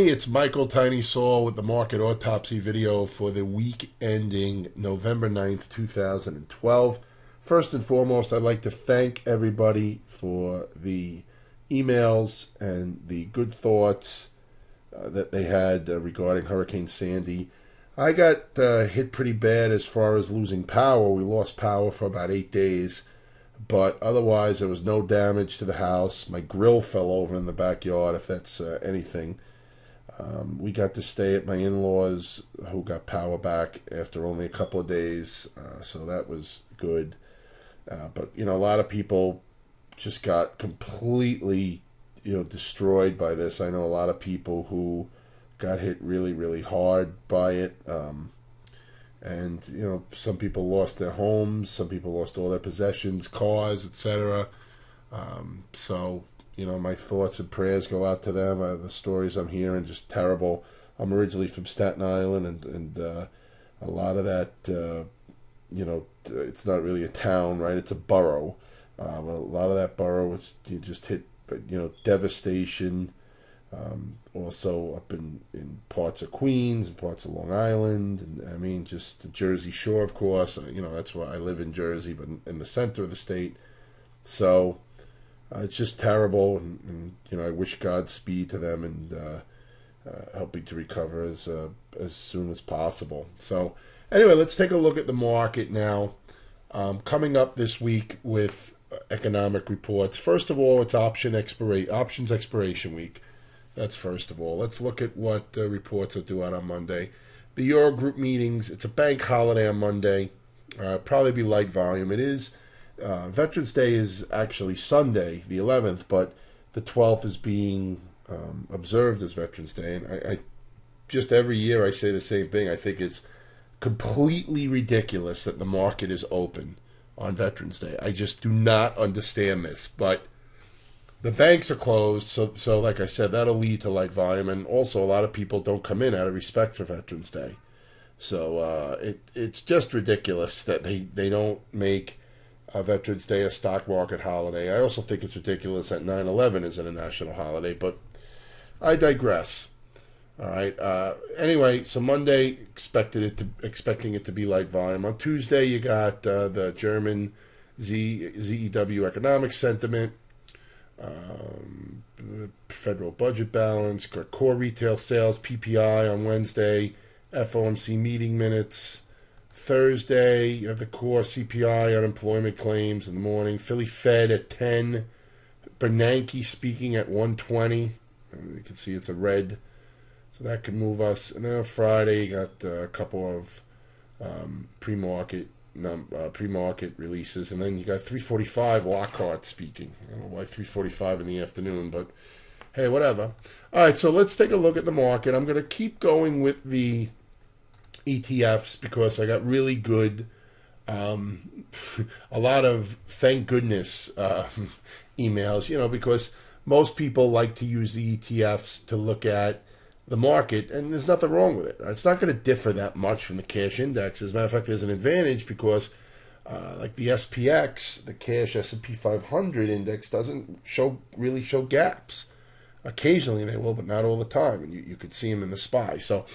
Hey, it's Michael Tiny Saul with the market autopsy video for the week ending November 9th, 2012. First and foremost, I'd like to thank everybody for the emails and the good thoughts that they had regarding Hurricane Sandy. I got hit pretty bad as far as losing power. We lost power for about 8 days, but otherwise there was no damage to the house. My grill fell over in the backyard, if that's anything. We got to stay at my in-laws, who got power back after only a couple of days, so that was good. But, a lot of people just got completely, destroyed by this. I know a lot of people who got hit really, really hard by it. And, some people lost their homes, some people lost all their possessions, cars, etc. So, my thoughts and prayers go out to them. The stories I'm hearing just terrible. I'm originally from Staten Island, and a lot of that, it's not really a town, right? It's a borough. But a lot of that borough was just hit, devastation. Also up in parts of Queens and parts of Long Island, and just the Jersey Shore, of course. That's why I live in Jersey, but in the center of the state. So it's just terrible, and I wish Godspeed to them and helping to recover as soon as possible. So anyway, let's take a look at the market now. Coming up this week with economic reports. First of all, it's options expiration week. That's first of all. Let's look at what reports are due out on Monday. The Eurogroup meetings, it's a bank holiday on Monday. Probably be light volume. It is. Veterans Day is actually Sunday, the 11th, but the 12th is being observed as Veterans Day. And I just every year I say the same thing. I think it's completely ridiculous that the market is open on Veterans Day. I just do not understand this. But the banks are closed, so like I said, that'll lead to light volume. And also a lot of people don't come in out of respect for Veterans Day. So it's just ridiculous that they don't make Veterans Day a stock market holiday. I also think it's ridiculous that 9/11 isn't a national holiday, but I digress. All right. Anyway, so Monday expecting it to be light volume. On Tuesday, you got the German ZEW economic sentiment, federal budget balance, core retail sales PPI on Wednesday, FOMC meeting minutes. Thursday, you have the core CPI unemployment claims in the morning. Philly Fed at 10. Bernanke speaking at 1:20. You can see it's a red, so that could move us. And then on Friday, you got a couple of pre-market releases, and then you got 3:45 Lockhart speaking. I don't know why 3:45 in the afternoon, but hey, whatever. All right, so let's take a look at the market. I'm going to keep going with the ETFs because I got really good, a lot of thank goodness emails, because most people like to use the ETFs to look at the market, and there's nothing wrong with it. It's not going to differ that much from the cash index. As a matter of fact, there's an advantage because like the SPX, the cash S&P 500 index, doesn't really show gaps. Occasionally they will, but not all the time, and you could see them in the SPY. So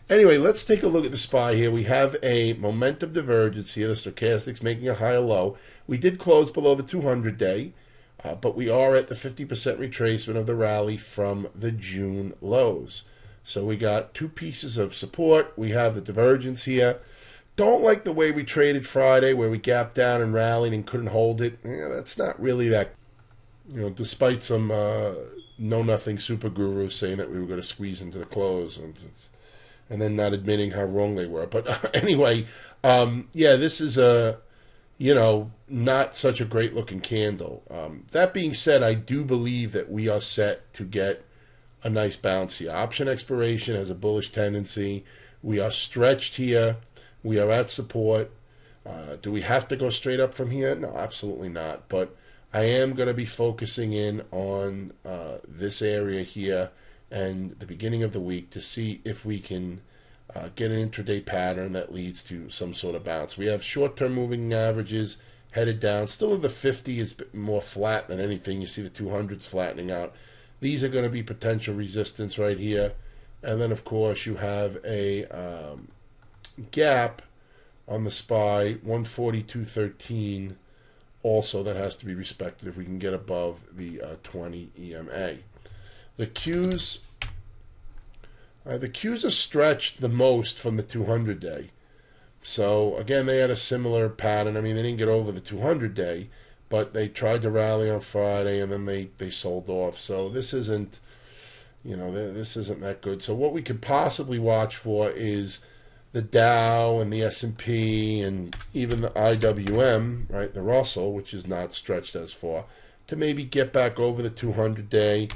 anyway, let's take a look at the SPY here. We have a momentum divergence here. The stochastic's making a higher low. We did close below the 200-day, but we are at the 50% retracement of the rally from the June lows. So we got two pieces of support. We have the divergence here. Don't like the way we traded Friday, where we gapped down and rallied and couldn't hold it. That's not really that, despite some know-nothing super gurus saying that we were going to squeeze into the close and then not admitting how wrong they were. But anyway, this is not such a great-looking candle. That being said, I do believe that we are set to get a nice bounce here. Option expiration has a bullish tendency. We are stretched here. We are at support. Do we have to go straight up from here? No, absolutely not. But I am going to be focusing in on this area here and the beginning of the week to see if we can get an intraday pattern that leads to some sort of bounce. We have short-term moving averages headed down. Still, the 50 is more flat than anything. You see the 200s flattening out. These are going to be potential resistance right here. And then, of course, you have a gap on the SPY, 142.13, also that has to be respected if we can get above the 20 EMA. The Qs are stretched the most from the 200-day. So, again, they had a similar pattern. I mean, they didn't get over the 200-day, but they tried to rally on Friday, and then they sold off. So this isn't, this isn't that good. So what we could possibly watch for is the Dow and the S&P and even the IWM, right, the Russell, which is not stretched as far, to maybe get back over the 200-day.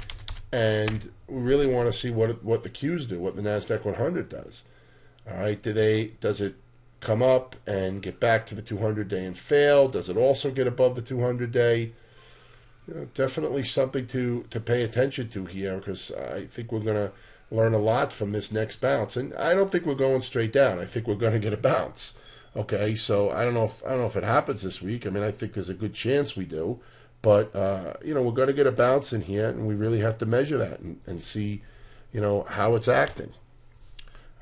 And we really want to see what the Qs do, what the NASDAQ 100 does. All right, does it come up and get back to the 200-day and fail? Does it also get above the 200-day? Definitely something to pay attention to here, because I think we're going to learn a lot from this next bounce. And I don't think we're going straight down. I think we're going to get a bounce. Okay, so I don't know if it happens this week. I mean, I think there's a good chance we do. But, we're going to get a bounce in here, and we really have to measure that and see, how it's acting.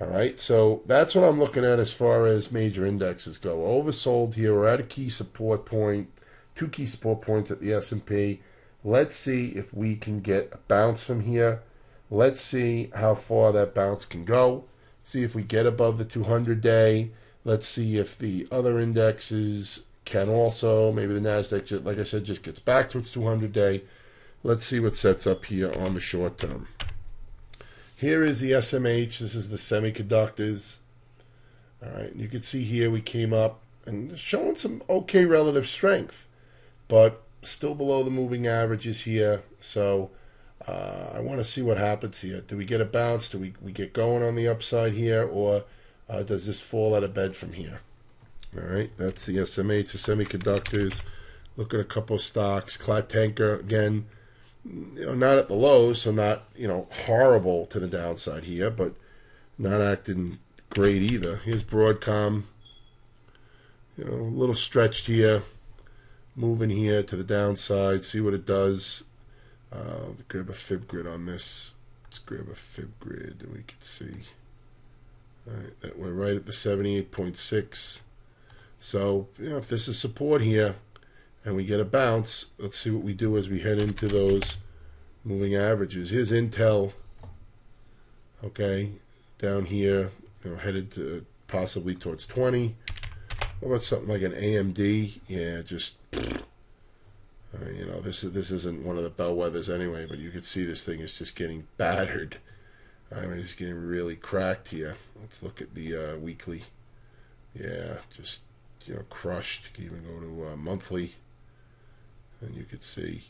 All right, so that's what I'm looking at as far as major indexes go. Oversold here. We're at a key support point, 2 key support points at the S&P. Let's see if we can get a bounce from here. Let's see how far that bounce can go. See if we get above the 200-day. Let's see if the other indexes can also, maybe the NASDAQ, like I said, just gets back to its 200-day. Let's see what sets up here on the short term. Here is the SMH. This is the semiconductors. All right, you can see here we came up and showing some okay relative strength, but still below the moving averages here. So I want to see what happens here. Do we get a bounce? Do we get going on the upside here, or does this fall out of bed from here? All right, that's the SMH, the semiconductors. Look at a couple of stocks. Clat Tanker, again, not at the lows, so not, horrible to the downside here, but not acting great either. Here's Broadcom, a little stretched here, moving here to the downside, see what it does. Grab a fib grid on this. Let's grab a fib grid, and we can see. All right, that we're right at the 78.6. So, if this is support here and we get a bounce, let's see what we do as we head into those moving averages. Here's Intel, okay, down here, headed to possibly towards 20. What about something like an AMD? Yeah, just, this isn't one of the bellwethers anyway, but you can see this thing is just getting battered. I mean, it's getting really cracked here. Let's look at the weekly. Yeah, just, crushed. You can even go to monthly, and you could see.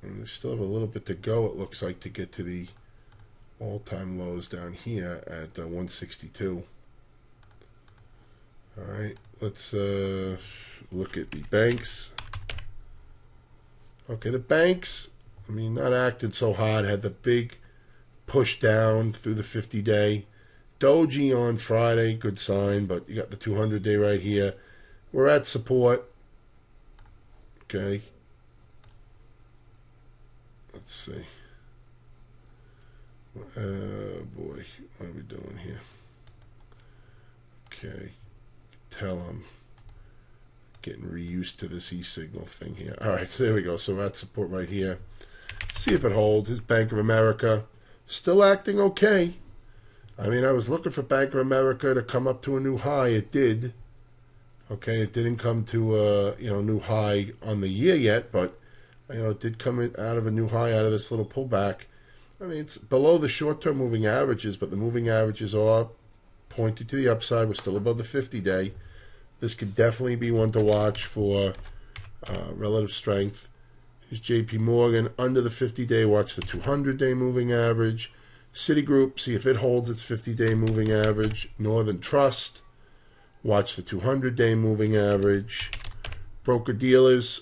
And we still have a little bit to go, it looks like, to get to the all-time lows down here at 162. All right, let's look at the banks. Okay, the banks, not acting so hot. Had the big push down through the 50-day. Doji on Friday, good sign, but you got the 200-day right here. We're at support. Okay. Let's see. Boy, what are we doing here? Okay. Tell them. Getting reused to this e-signal thing here. All right, so there we go. So we're at support right here. See if it holds. It's Bank of America. Still acting okay. I was looking for Bank of America to come up to a new high. It did. Okay, it didn't come to a new high on the year yet, but it did come out of a new high out of this little pullback. It's below the short-term moving averages, but the moving averages are pointing to the upside. We're still above the 50-day. This could definitely be one to watch for relative strength. Here's JP Morgan under the 50-day. Watch the 200-day moving average. Citigroup, see if it holds its 50-day moving average. Northern Trust, watch the 200-day moving average. Broker dealers,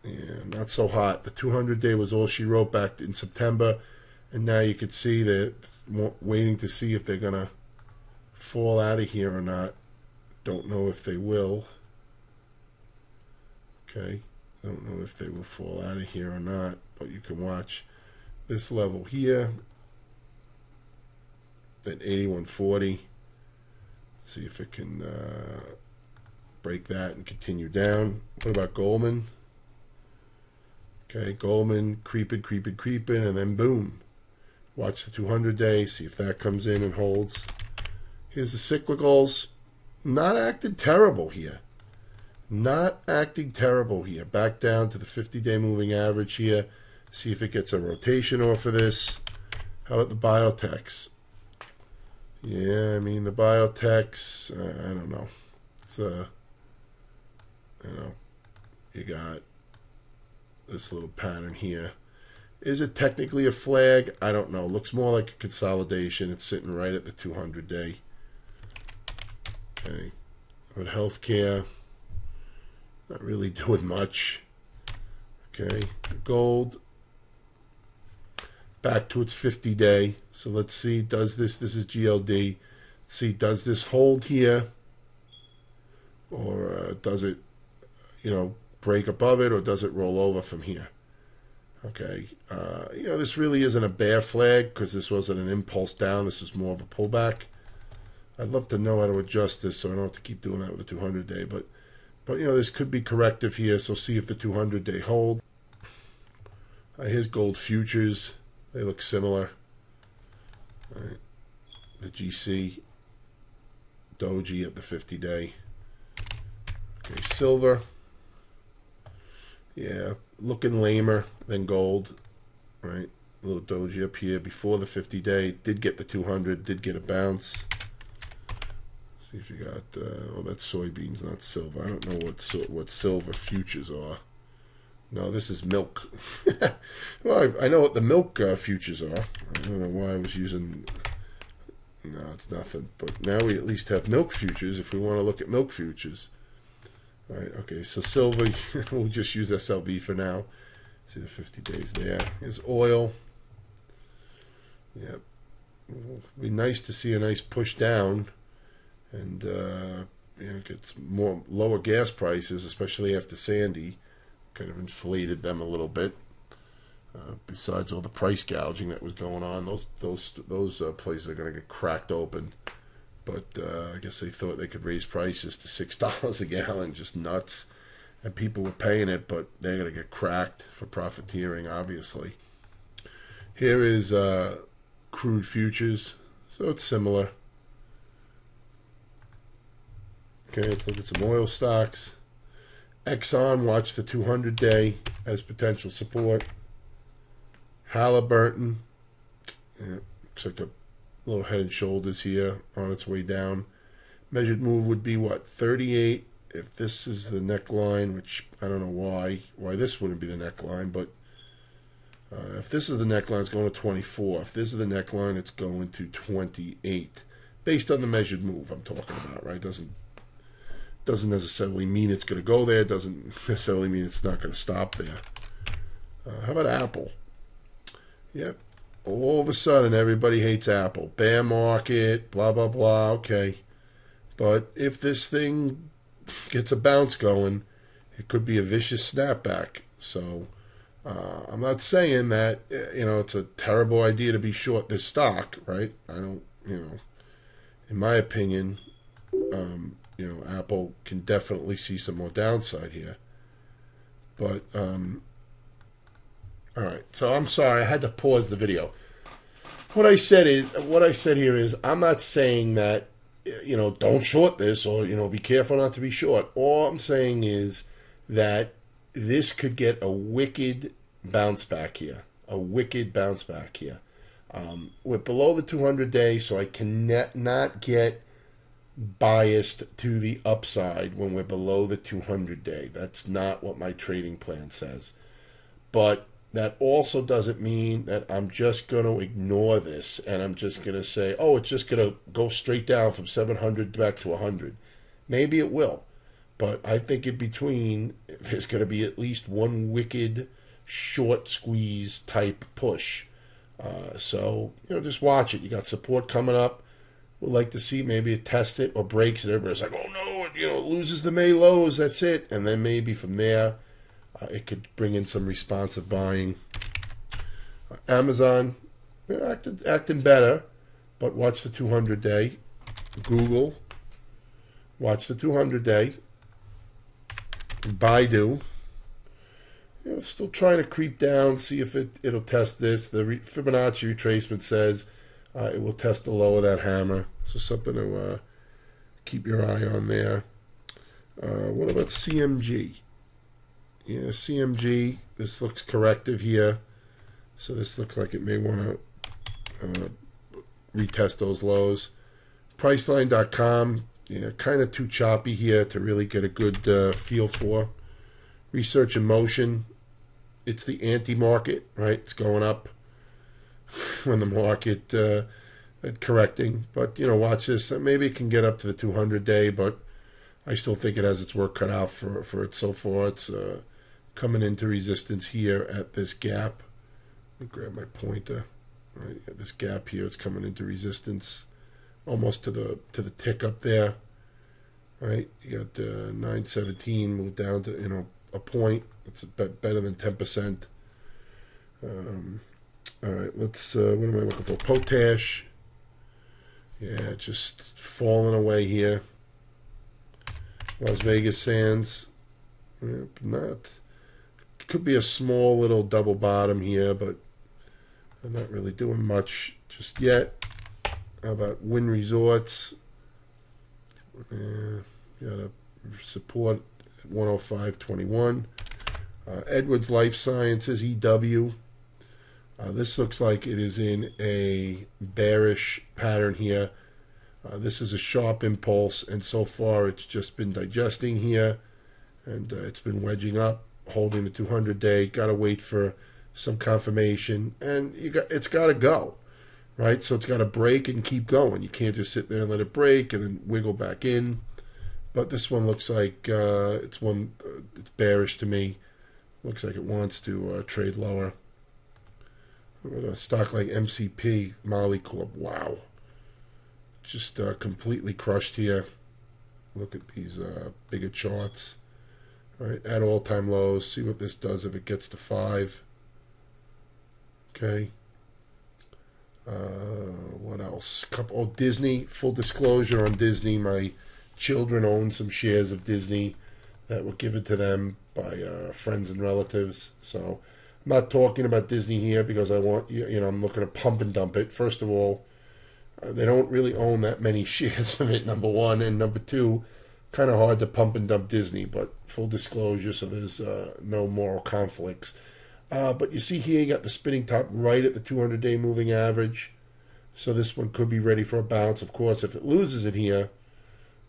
yeah, not so hot. The 200-day was all she wrote back in September, and now you could see that waiting to see if they're going to fall out of here or not. Don't know if they will. Okay, don't know if they will fall out of here or not, but you can watch this level here. at 81.40. See if it can break that and continue down. What about Goldman? Okay, Goldman creeping, and then boom. Watch the 200-day, see if that comes in and holds. Here's the cyclicals. Not acting terrible here. Not acting terrible here. Back down to the 50-day moving average here. See if it gets a rotation off of this. How about the biotechs? Yeah, I mean, the biotechs, I don't know. It's, you got this little pattern here. Is it technically a flag? I don't know. Looks more like a consolidation. It's sitting right at the 200-day. Okay. But healthcare, not really doing much. Okay. Gold, back to its 50-day. So let's see, does this is GLD. Let's see, does this hold here? Or does it, break above it, or does it roll over from here? Okay, this really isn't a bear flag because this wasn't an impulse down. This is more of a pullback. I'd love to know how to adjust this so I don't have to keep doing that with the 200-day. But this could be corrective here. So see if the 200-day hold. Here's gold futures. They look similar. All right. The GC, Doji at the 50-day. Okay, silver. Yeah, looking lamer than gold, right? A little doji up here before the 50-day. Did get the 200, did get a bounce. See if you got, that's soybeans, not silver. I don't know what silver futures are. No, this is milk. Well, I know what the milk futures are. I don't know why I was using, no, it's nothing. But now we at least have milk futures if we want to look at milk futures. All right, okay, so silver, we'll just use SLV for now. See the 50 days there. Here's oil. Yep. It'll be nice to see a nice push down and get more lower gas prices, especially after Sandy. Kind of inflated them a little bit. Besides all the price gouging that was going on, those places are going to get cracked open. But I guess they thought they could raise prices to $6 a gallon, just nuts. And people were paying it, but they're going to get cracked for profiteering, obviously. Here is crude futures, so it's similar. Okay, let's look at some oil stocks. Exxon, watch the 200-day as potential support. Halliburton, looks like a little head and shoulders here on its way down. Measured move would be what, 38? If this is the neckline, which I don't know why this wouldn't be the neckline, but if this is the neckline, it's going to 24. If this is the neckline, it's going to 28. Based on the measured move I'm talking about, right? Doesn't necessarily mean it's going to go there. Doesn't necessarily mean it's not going to stop there. How about Apple? Yep. All of a sudden, everybody hates Apple. Bear market, blah, blah, blah. Okay. But if this thing gets a bounce going, it could be a vicious snapback. So I'm not saying that, it's a terrible idea to be short this stock, right? I don't, in my opinion, Apple can definitely see some more downside here. But, all right. So I'm sorry. I had to pause the video. What I said here is, I'm not saying that, don't short this or, be careful not to be short. All I'm saying is that this could get a wicked bounce back here. We're below the 200-day, so I cannot get biased to the upside when we're below the 200-day. That's not what my trading plan says. But that also doesn't mean that I'm just going to ignore this and I'm just going to say, oh, it's just going to go straight down from 700 back to 100. Maybe it will. But I think in between, there's going to be at least one wicked short squeeze type push. So, just watch it. You got support coming up. We'd like to see maybe it tests it or breaks it. Everybody's like, oh no, it loses the May lows. That's it. And then maybe from there, it could bring in some responsive buying. Amazon, acting better, But watch the 200-day. Google. Watch the 200-day. Baidu. Still trying to creep down, see if it'll test this. The Fibonacci retracement says it will test the low of that hammer. So something to keep your eye on there. What about CMG? Yeah, CMG. This looks corrective here. So this looks like it may want to retest those lows. Priceline.com. Yeah, kind of too choppy here to really get a good feel for. Research in motion. It's the anti-market, right? It's going up when the market correcting. But, watch this. Maybe it can get up to the 200-day, but I still think it has its work cut out for it so far. It's coming into resistance here at this gap. Let me grab my pointer. Right, at this gap here, it's coming into resistance almost to the tick up there. Right, you got 917 moved down to a point. It's better than 10%. All right, let's. What am I looking for? Potash. Yeah, just falling away here. Las Vegas Sands. Not. Could be a small little double bottom here, but I'm not really doing much just yet. How about Wynn Resorts? Got a support at 105.21. Edwards Life Sciences, EW. This looks like it is in a bearish pattern here. This is a sharp impulse, and so far it's just been digesting here, and it's been wedging up, holding the 200-day. Got to wait for some confirmation, and it's got to go, right? So it's got to break and keep going. You can't just sit there and let it break and then wiggle back in. But this one looks like it's bearish to me. Looks like it wants to trade lower. A stock like MCP, Molly Corp, wow. Just completely crushed here. Look at these bigger charts. All right, at all-time lows. See what this does if it gets to 5. Okay. What else? Disney. Full disclosure on Disney. My children own some shares of Disney that were given to them by friends and relatives. So I'm not talking about Disney here because I want I'm looking to pump and dump it. First of all, they don't really own that many shares of it, number one, and number two, kind of hard to pump and dump Disney. But full disclosure, so there's no moral conflicts. But you see here, you got the spinning top right at the 200-day moving average. So this one could be ready for a bounce. Of course, if it loses it here,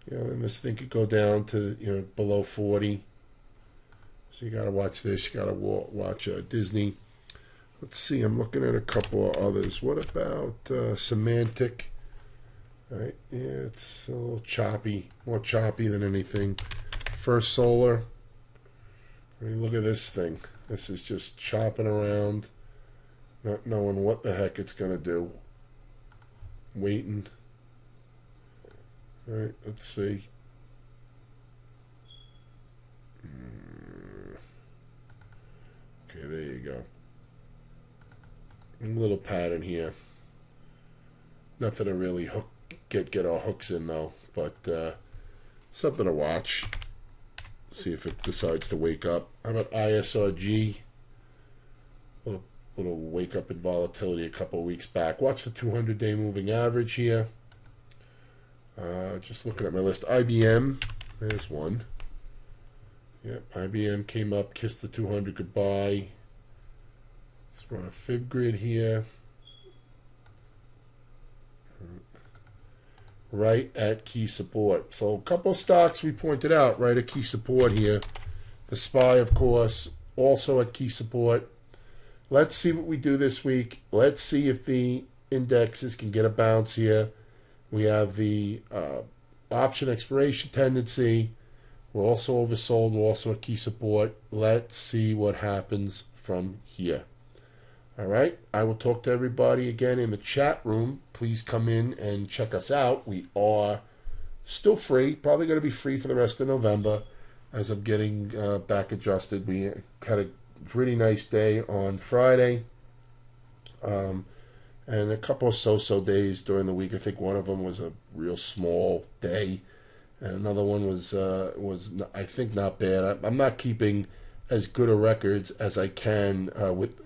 then this thing could go down to below 40. So you got to watch this. You got to watch Disney. Let's see. I'm looking at a couple of others. What about Semantic? All right. Yeah, it's a little choppy. More choppy than anything. First Solar. I mean, look at this thing. This is just chopping around, not knowing what the heck it's going to do. Waiting. All right, let's see. Okay, there you go. A little pattern here. Nothing to really get our hooks in though, but something to watch. See if it decides to wake up. How about ISRG? Little wake up in volatility a couple of weeks back. Watch the 200-day moving average here. Just looking at my list. IBM, there's one. Yep, IBM came up, kissed the 200 goodbye. Let's run a fib grid here. Right at key support. So a couple of stocks we pointed out right at key support here. The SPY, of course, also at key support. Let's see what we do this week. Let's see if the indexes can get a bounce here. We have the option expiration tendency. We're also oversold. We're also at key support. Let's see what happens from here. All right. I will talk to everybody again in the chat room. Please come in and check us out. We are still free. Probably going to be free for the rest of November as I'm getting back adjusted. We had a pretty nice day on Friday. and a couple of so-so days during the week. I think one of them was a real small day, and another one was I think not bad. I'm not keeping as good a records as I can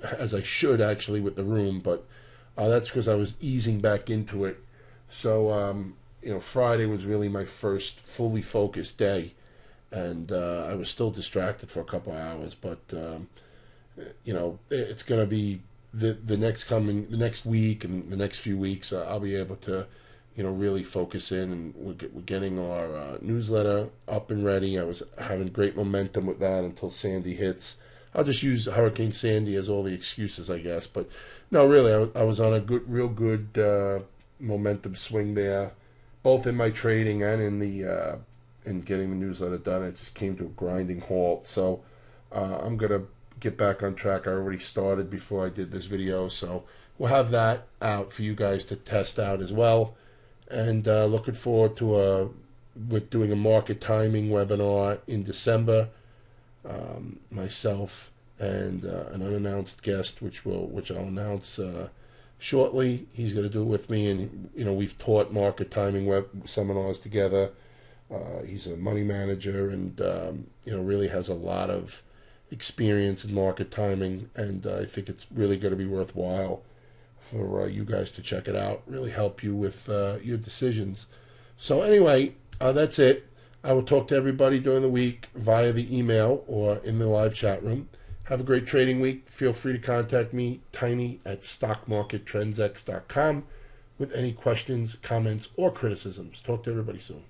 as I should actually with the room, but that's because I was easing back into it. So Friday was really my first fully focused day, and I was still distracted for a couple of hours, but it's going to be the next week and the next few weeks. I'll be able to really focus in, and we're getting our newsletter up and ready. I was having great momentum with that until Sandy hits. I'll just use Hurricane Sandy as all the excuses, I guess. But no, really, I was on a real good momentum swing there, both in my trading and in getting the newsletter done. It just came to a grinding halt. So I'm gonna get back on track. I already started before I did this video, so we'll have that out for you guys to test out as well. And looking forward to with doing a market timing webinar in December. Myself and an unannounced guest, which I'll announce shortly. He's going to do it with me, and we've taught market timing web seminars together. He's a money manager, and really has a lot of experience in market timing, and I think it's really going to be worthwhile for you guys to check it out. Really help you with your decisions. So anyway, that's it. I will talk to everybody during the week via the email or in the live chat room. Have a great trading week. Feel free to contact me, tiny@stockmarkettrendsex.com, with any questions, comments, or criticisms. Talk to everybody soon.